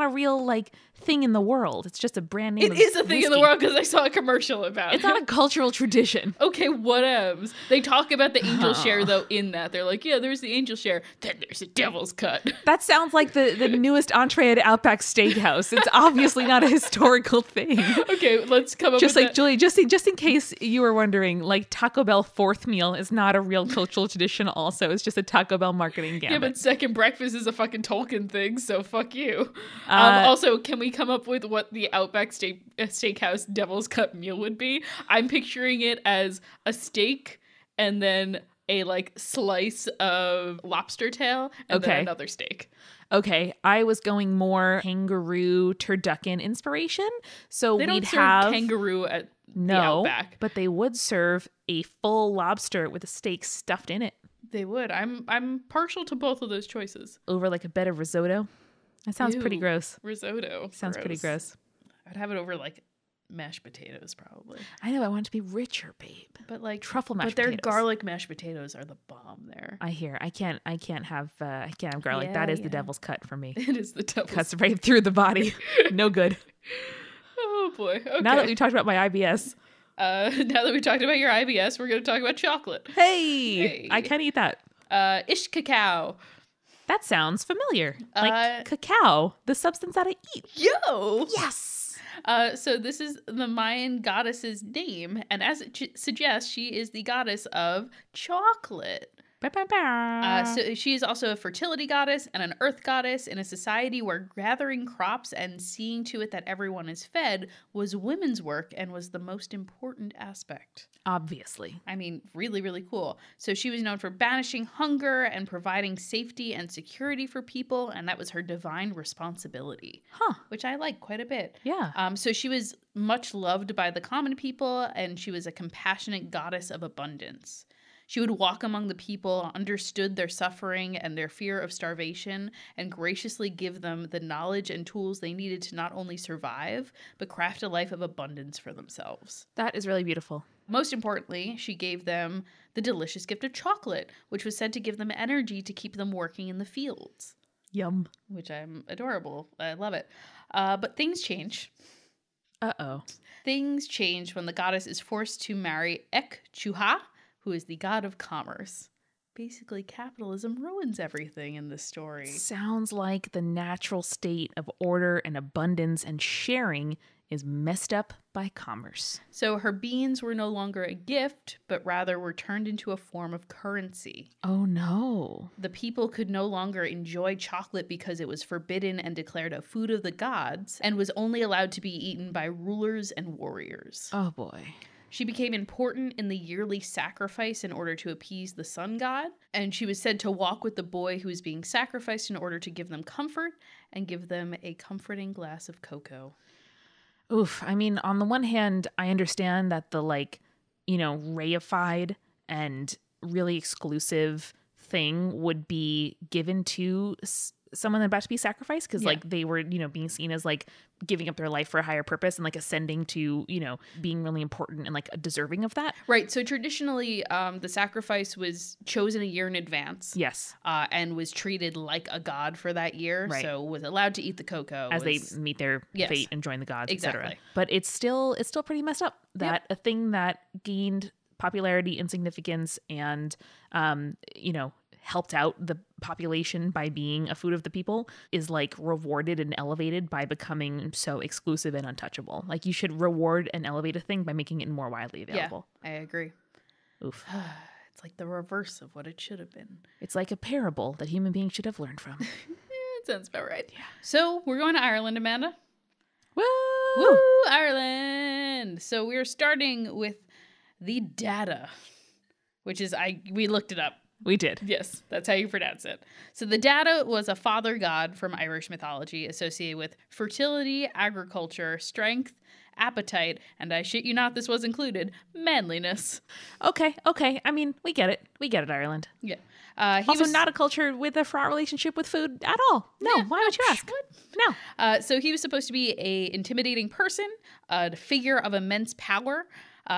[SPEAKER 1] a real like thing in the world. It's just a brand name.
[SPEAKER 2] It is a thing in the world because I saw a commercial about it.
[SPEAKER 1] It's not a cultural tradition.
[SPEAKER 2] Okay, whatevs. They talk about the angel share though in that. They're like, yeah, there's the angel share, then there's a devil's cut.
[SPEAKER 1] That sounds like the newest entree at Outback Steakhouse. It's obviously not a historical thing.
[SPEAKER 2] Okay, let's come up
[SPEAKER 1] just
[SPEAKER 2] with
[SPEAKER 1] like that. Julie, just in case you were wondering, like Taco Bell fourth meal is not a real cultural tradition. Also, it's just a Taco Bell marketing gambit.
[SPEAKER 2] Yeah, but second breakfast is a fucking Tolkien thing, so fuck you. Also, can we come up with what the Outback Steakhouse devil's cut meal would be? I'm picturing it as a steak and then a like slice of lobster tail and then another steak.
[SPEAKER 1] Okay, I was going more kangaroo turducken inspiration. So
[SPEAKER 2] they
[SPEAKER 1] we'd
[SPEAKER 2] don't serve
[SPEAKER 1] have
[SPEAKER 2] kangaroo at the Outback.
[SPEAKER 1] But they would serve a full lobster with a steak stuffed in it.
[SPEAKER 2] They would. I'm partial to both of those choices.
[SPEAKER 1] Over like a bed of risotto. That sounds pretty gross.
[SPEAKER 2] Risotto.
[SPEAKER 1] Sounds pretty gross.
[SPEAKER 2] I'd have it over like mashed potatoes probably.
[SPEAKER 1] I know, I want it to be richer, babe.
[SPEAKER 2] But like
[SPEAKER 1] truffle mashed potatoes.
[SPEAKER 2] But their garlic mashed potatoes are the bomb there.
[SPEAKER 1] I hear. I can't have garlic. That is the devil's cut for me.
[SPEAKER 2] It is the devil's
[SPEAKER 1] cuts right through the body. No good.
[SPEAKER 2] Oh boy. Okay.
[SPEAKER 1] Now that we talked about my IBS.
[SPEAKER 2] Now that we talked about your IBS, we're going to talk about chocolate.
[SPEAKER 1] Hey. I can eat that.
[SPEAKER 2] Ish cacao.
[SPEAKER 1] That sounds familiar. Like cacao, the substance that I eat.
[SPEAKER 2] Yo!
[SPEAKER 1] Yes!
[SPEAKER 2] So this is the Mayan goddess's name, and as it suggests, she is the goddess of chocolate. So she is also a fertility goddess and an earth goddess in a society where gathering crops and seeing to it that everyone is fed was women's work and was the most important aspect.
[SPEAKER 1] Obviously.
[SPEAKER 2] I mean, really, really cool. So she was known for banishing hunger and providing safety and security for people, and that was her divine responsibility. Which I like quite a bit.
[SPEAKER 1] Yeah.
[SPEAKER 2] So she was much loved by the common people, and she was a compassionate goddess of abundance. She would walk among the people, understood their suffering and their fear of starvation, and graciously give them the knowledge and tools they needed to not only survive, but craft a life of abundance for themselves.
[SPEAKER 1] That is really beautiful.
[SPEAKER 2] Most importantly, she gave them the delicious gift of chocolate, which was said to give them energy to keep them working in the fields.
[SPEAKER 1] Yum.
[SPEAKER 2] Which I'm adorable. I love it. But things change.
[SPEAKER 1] Uh-oh.
[SPEAKER 2] Things change when the goddess is forced to marry Ek-Chuha, who is the god of commerce. Basically, capitalism ruins everything in this story.
[SPEAKER 1] Sounds like the natural state of order and abundance and sharing is messed up by commerce.
[SPEAKER 2] So her beans were no longer a gift, but rather were turned into a form of currency.
[SPEAKER 1] Oh no.
[SPEAKER 2] The people could no longer enjoy chocolate because it was forbidden and declared a food of the gods, and was only allowed to be eaten by rulers and warriors.
[SPEAKER 1] Oh boy.
[SPEAKER 2] She became important in the yearly sacrifice in order to appease the sun god, and she was said to walk with the boy who was being sacrificed in order to give them comfort and give them a comforting glass of cocoa.
[SPEAKER 1] Oof. I mean, on the one hand, I understand that the reified and really exclusive thing would be given to someone about to be sacrificed because they were, being seen as giving up their life for a higher purpose and ascending to, being really important and deserving of that.
[SPEAKER 2] Right. So traditionally, the sacrifice was chosen a year in advance.
[SPEAKER 1] Yes.
[SPEAKER 2] And was treated like a god for that year. Right. So was allowed to eat the cocoa.
[SPEAKER 1] As they meet their fate and join the gods,
[SPEAKER 2] exactly.
[SPEAKER 1] etc. But it's still pretty messed up that a thing that gained popularity and significance and, helped out the population by being a food of the people is rewarded and elevated by becoming so exclusive and untouchable. You should reward and elevate a thing by making it more widely available.
[SPEAKER 2] Yeah, I agree.
[SPEAKER 1] Oof.
[SPEAKER 2] It's like the reverse of what it should have been.
[SPEAKER 1] It's like a parable that human beings should have learned from.
[SPEAKER 2] It sounds about right. Yeah. So we're going to Ireland, Amanda.
[SPEAKER 1] Woo!
[SPEAKER 2] Woo, Ireland! So we're starting with the Dada, which is, we looked it up.
[SPEAKER 1] We did.
[SPEAKER 2] Yes, that's how you pronounce it. So the Dada was a father god from Irish mythology associated with fertility, agriculture, strength, appetite, and I shit you not, this was included, manliness.
[SPEAKER 1] Okay. I mean, we get it. Ireland.
[SPEAKER 2] Yeah.
[SPEAKER 1] He also was not a culture with a fraught relationship with food at all. No, why would you ask?
[SPEAKER 2] What? No. So he was supposed to be a intimidating person, a figure of immense power.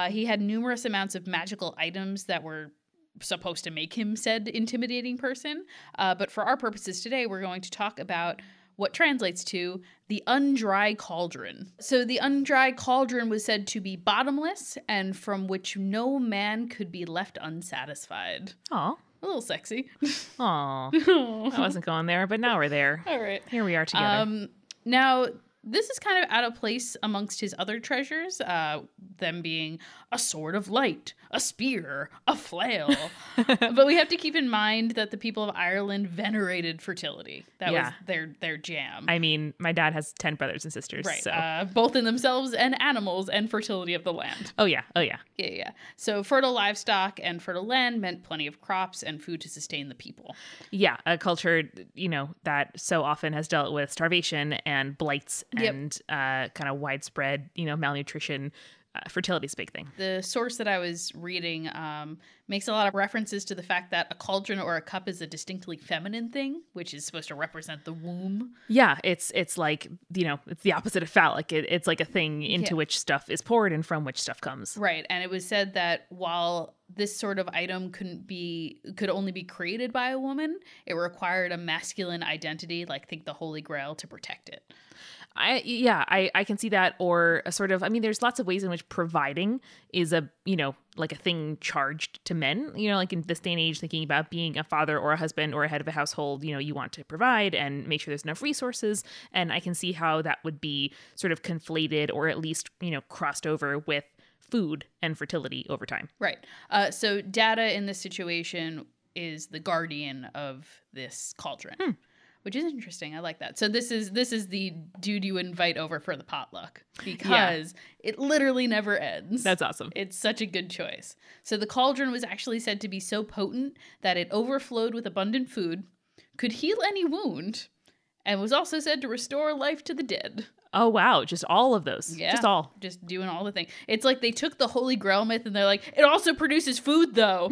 [SPEAKER 2] He had numerous amounts of magical items that were supposed to make him said intimidating person. But for our purposes today, we're going to talk about what translates to the undry cauldron. So the undry cauldron was said to be bottomless and from which no man could be left unsatisfied.
[SPEAKER 1] Aw.
[SPEAKER 2] A little sexy.
[SPEAKER 1] Aw. I wasn't going there, but now we're there.
[SPEAKER 2] All right.
[SPEAKER 1] Here we are together.
[SPEAKER 2] Now, this is kind of out of place amongst his other treasures, them being a sword of light, a spear, a flail. But we have to keep in mind that the people of Ireland venerated fertility. That was their jam.
[SPEAKER 1] I mean, my dad has 10 brothers and sisters.
[SPEAKER 2] Right.
[SPEAKER 1] So.
[SPEAKER 2] Both in themselves and animals and fertility of the land.
[SPEAKER 1] Oh, yeah.
[SPEAKER 2] Yeah. So fertile livestock and fertile land meant plenty of crops and food to sustain the people.
[SPEAKER 1] Yeah. A culture, that so often has dealt with starvation and blights and kind of widespread, malnutrition. Fertility's a big thing.
[SPEAKER 2] The source that I was reading makes a lot of references to the fact that a cauldron or a cup is a distinctly feminine thing, which is supposed to represent the womb.
[SPEAKER 1] Yeah, it's like, it's the opposite of phallic. It's like a thing into which stuff is poured and from which stuff comes.
[SPEAKER 2] Right, and it was said that while this sort of item could only be created by a woman, it required a masculine identity, think the Holy Grail, to protect it.
[SPEAKER 1] I can see that, or a sort of, there's lots of ways in which providing is a thing charged to men, in this day and age, thinking about being a father or a husband or a head of a household, you want to provide and make sure there's enough resources. And I can see how that would be sort of conflated or at least, crossed over with food and fertility over time.
[SPEAKER 2] Right. So Dada in this situation is the guardian of this cauldron. Which is interesting. I like that. So this is the dude you invite over for the potluck because it literally never ends.
[SPEAKER 1] That's awesome.
[SPEAKER 2] It's such a good choice. So the cauldron was actually said to be so potent that it overflowed with abundant food, could heal any wound, and was also said to restore life to the dead.
[SPEAKER 1] Oh, wow. Just all of those.
[SPEAKER 2] Yeah.
[SPEAKER 1] Just all.
[SPEAKER 2] Just doing all the things. It's like they took the Holy Grail myth and they're like, it also produces food, though.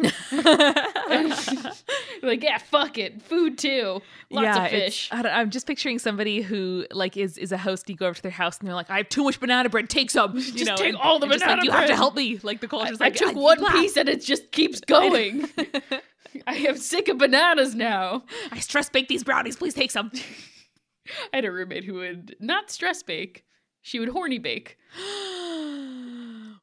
[SPEAKER 2] Like, yeah, fuck it. Food, too. Lots of fish.
[SPEAKER 1] I'm just picturing somebody who, is a host. You go over to their house and they're like, I have too much banana bread. Take some.
[SPEAKER 2] Just take all the banana bread.
[SPEAKER 1] You have to help me. The culture's
[SPEAKER 2] I took one piece and it just keeps going. I am sick of bananas now.
[SPEAKER 1] I stress bake these brownies. Please take some.
[SPEAKER 2] I had a roommate who would not stress bake. She would horny bake.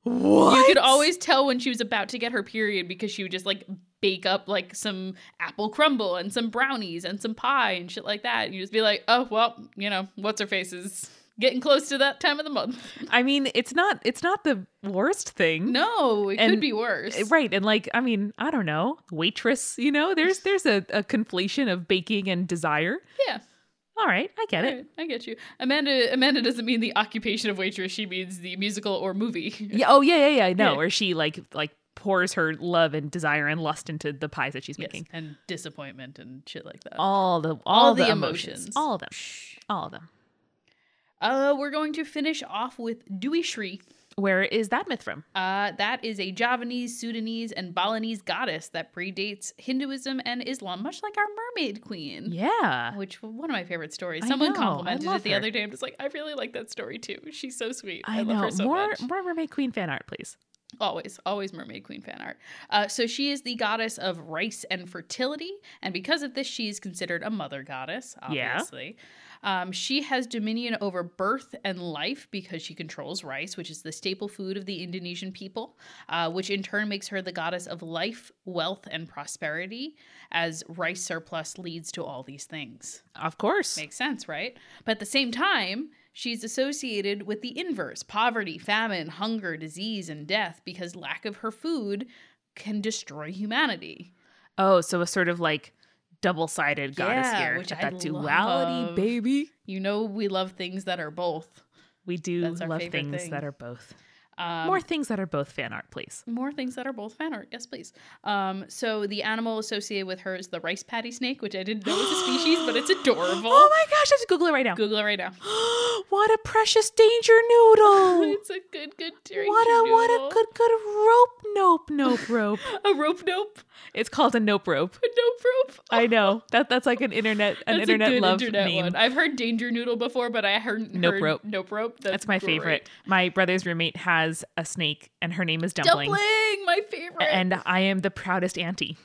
[SPEAKER 1] What?
[SPEAKER 2] You could always tell when she was about to get her period because she would just like bake up like some apple crumble and some brownies and some pie and shit like that. And you just be like, oh, well, you know, what's her face is getting close to that time of the month.
[SPEAKER 1] I mean, it's not the worst thing.
[SPEAKER 2] No, it could be worse.
[SPEAKER 1] Right. And like, I mean, I don't know, waitress, you know, there's a conflation of baking and desire.
[SPEAKER 2] Yeah.
[SPEAKER 1] All right, I get it.
[SPEAKER 2] Right, I get you. Amanda doesn't mean the occupation of waitress. She means the musical or movie.
[SPEAKER 1] Yeah. Oh, yeah. No, yeah. Where she like pours her love and desire and lust into the pies that she's making,
[SPEAKER 2] and disappointment and shit like that.
[SPEAKER 1] All the emotions. All of them. All of them.
[SPEAKER 2] We're going to finish off with Dewey Shri.
[SPEAKER 1] Where is that myth from?
[SPEAKER 2] That is a Javanese, Sudanese, and Balinese goddess that predates Hinduism and Islam, much like our mermaid queen.
[SPEAKER 1] Yeah.
[SPEAKER 2] Which, one of my favorite stories. Someone complimented it the other day. I'm just like, I really like that story too. She's so sweet. I love her so much.
[SPEAKER 1] More mermaid queen fan art, please.
[SPEAKER 2] Always mermaid queen fan art. So she is the goddess of rice and fertility. And because of this, she is considered a mother goddess, obviously. Yeah. She has dominion over birth and life because she controls rice, which is the staple food of the Indonesian people, which in turn makes her the goddess of life, wealth, and prosperity, as rice surplus leads to all these things.
[SPEAKER 1] Of course.
[SPEAKER 2] Makes sense, right? But at the same time, she's associated with the inverse, poverty, famine, hunger, disease, and death, because lack of her food can destroy humanity.
[SPEAKER 1] Oh, so a sort of like double-sided goddess here.
[SPEAKER 2] Which
[SPEAKER 1] that duality,
[SPEAKER 2] love.
[SPEAKER 1] Baby.
[SPEAKER 2] You know we love things that are both.
[SPEAKER 1] We do love things that are both. More things that are both fan art, please.
[SPEAKER 2] More things that are both fan art. Yes, please. So the animal associated with her is the rice paddy snake, which I didn't know was a species, but it's adorable.
[SPEAKER 1] Oh my gosh, I have to Google it right now.
[SPEAKER 2] Google it right now.
[SPEAKER 1] What a precious danger noodle.
[SPEAKER 2] It's a good danger noodle.
[SPEAKER 1] What a good rope rope.
[SPEAKER 2] A rope nope?
[SPEAKER 1] It's called a nope rope.
[SPEAKER 2] A nope rope? Oh.
[SPEAKER 1] I know. That's like an internet love name.
[SPEAKER 2] One. I've heard danger noodle before, but I heard
[SPEAKER 1] nope rope.
[SPEAKER 2] Nope rope.
[SPEAKER 1] That's my favorite. My brother's roommate has a snake and her name is Dumpling.
[SPEAKER 2] Dumpling, my favorite.
[SPEAKER 1] And I am the proudest auntie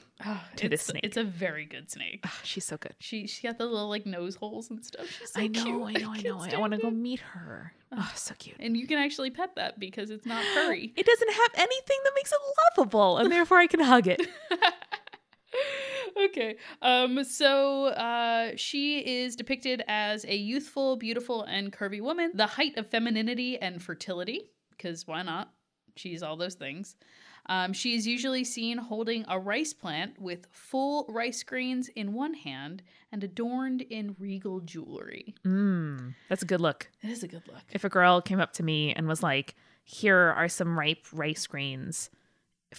[SPEAKER 1] to this snake.
[SPEAKER 2] It's a very good snake.
[SPEAKER 1] She's so good.
[SPEAKER 2] She got the little like nose holes and stuff. She's so cute.
[SPEAKER 1] I know. I want to go meet her. Oh, so cute.
[SPEAKER 2] And you can actually pet that because it's not furry.
[SPEAKER 1] It doesn't have anything that makes it lovable, and therefore I can hug it.
[SPEAKER 2] Okay. So she is depicted as a youthful, beautiful, and curvy woman, the height of femininity and fertility, because why not? She's all those things. She is usually seen holding a rice plant with full rice grains in one hand and adorned in regal jewelry.
[SPEAKER 1] That's a good look.
[SPEAKER 2] It is a good look.
[SPEAKER 1] If a girl came up to me and was like, here are some ripe rice grains.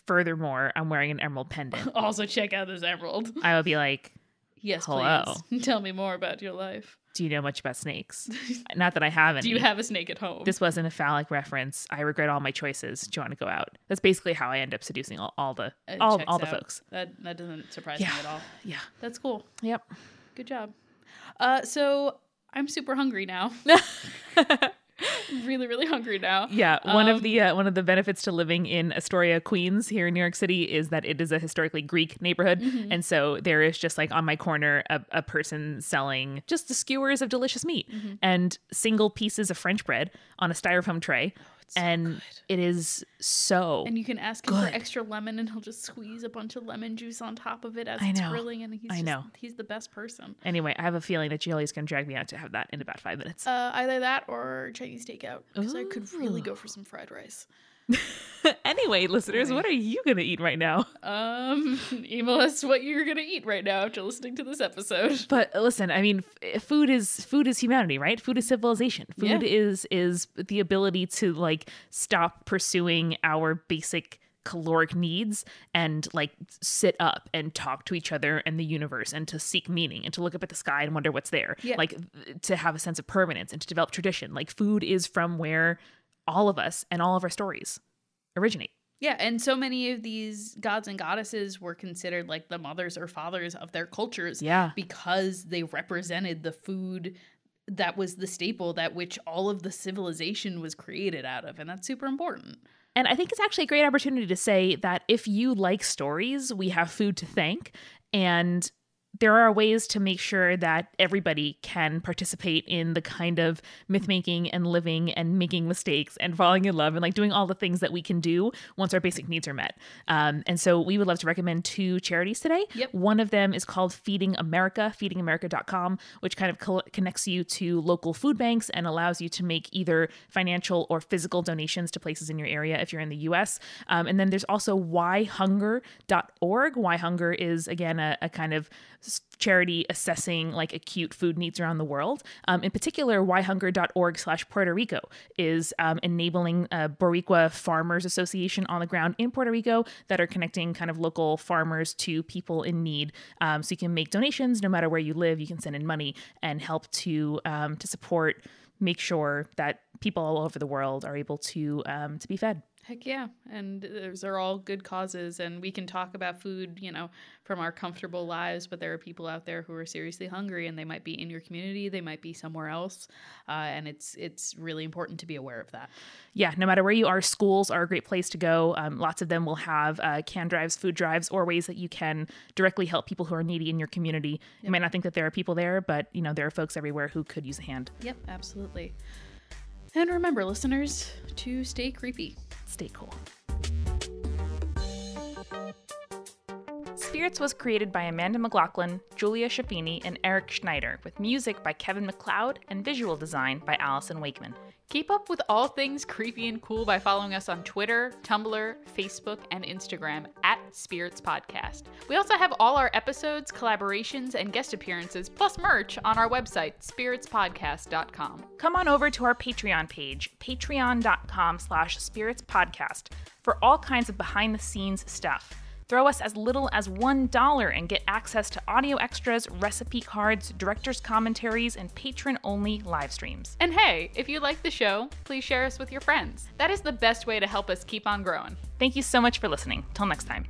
[SPEAKER 1] Furthermore, I'm wearing an emerald pendant.
[SPEAKER 2] Also check out this emerald.
[SPEAKER 1] I would be like,
[SPEAKER 2] yes,
[SPEAKER 1] hello.
[SPEAKER 2] Please. Tell me more about your life.
[SPEAKER 1] Do you know much about snakes? Not that I have any.
[SPEAKER 2] Do you have a snake at home?
[SPEAKER 1] This wasn't a phallic reference. I regret all my choices. Do you want to go out? That's basically how I end up seducing all the folks.
[SPEAKER 2] That doesn't surprise me at all.
[SPEAKER 1] Yeah.
[SPEAKER 2] That's cool.
[SPEAKER 1] Yep.
[SPEAKER 2] Good job. So I'm super hungry now. Really, really hungry now.
[SPEAKER 1] Yeah, one of the benefits to living in Astoria, Queens, here in New York City, is that it is a historically Greek neighborhood, and so there is just like on my corner a person selling just the skewers of delicious meat and single pieces of French bread on a styrofoam tray. And it is so
[SPEAKER 2] And you can ask him for extra lemon and he'll just squeeze a bunch of lemon juice on top of it as it's grilling, and he's the best person.
[SPEAKER 1] Anyway, I have a feeling that Julie's going to drag me out to have that in about 5 minutes.
[SPEAKER 2] Either that or Chinese takeout, because I could really go for some fried rice.
[SPEAKER 1] Anyway, listeners, what are you going to eat right now?
[SPEAKER 2] Email us what you're going to eat right now after listening to this episode.
[SPEAKER 1] But listen, I mean, food is humanity, right? Food is civilization. Food is the ability to like stop pursuing our basic caloric needs and like sit up and talk to each other and the universe and to seek meaning and to look up at the sky and wonder what's there. Yeah. Like to have a sense of permanence and to develop tradition. Like food is from where all of us and all of our stories originate.
[SPEAKER 2] Yeah, and so many of these gods and goddesses were considered like the mothers or fathers of their cultures because they represented the food that was the staple that which all of the civilization was created out of, and that's super important.
[SPEAKER 1] And I think it's actually a great opportunity to say that if you like stories, we have food to thank. And there are ways to make sure that everybody can participate in the kind of myth making and living and making mistakes and falling in love and like doing all the things that we can do once our basic needs are met. And so we would love to recommend 2 charities today.
[SPEAKER 2] Yep.
[SPEAKER 1] One of them is called Feeding America, feedingamerica.com, which kind of connects you to local food banks and allows you to make either financial or physical donations to places in your area if you're in the US. And then there's also whyhunger.org. Why Hunger is, again, a kind of charity assessing like acute food needs around the world. In particular, whyhunger.org/Puerto Rico is enabling a Boricua Farmers Association on the ground in Puerto Rico that are connecting kind of local farmers to people in need. So you can make donations no matter where you live. You can send in money and help to support, make sure that people all over the world are able to be fed.
[SPEAKER 2] Heck yeah. And those are all good causes. And we can talk about food, from our comfortable lives, but there are people out there who are seriously hungry, and they might be in your community. They might be somewhere else. And it's really important to be aware of that.
[SPEAKER 1] Yeah. No matter where you are, schools are a great place to go. Lots of them will have can drives, food drives, or ways that you can directly help people who are needy in your community. Yep. You might not think that there are people there, but there are folks everywhere who could use a hand.
[SPEAKER 2] Yep, absolutely. And remember, listeners, to stay creepy.
[SPEAKER 1] Stay cool. Spirits was created by Amanda McLaughlin, Julia Schaffini, and Eric Schneider, with music by Kevin MacLeod and visual design by Allison Wakeman.
[SPEAKER 2] Keep up with all things creepy and cool by following us on Twitter, Tumblr, Facebook, and Instagram @Spirits Podcast. We also have all our episodes, collaborations, and guest appearances, plus merch on our website, spiritspodcast.com.
[SPEAKER 1] Come on over to our Patreon page, patreon.com/spiritspodcast, for all kinds of behind-the-scenes stuff. Throw us as little as $1 and get access to audio extras, recipe cards, director's commentaries, and patron-only live streams.
[SPEAKER 2] And hey, if you like the show, please share us with your friends. That is the best way to help us keep on growing.
[SPEAKER 1] Thank you so much for listening. Till next time.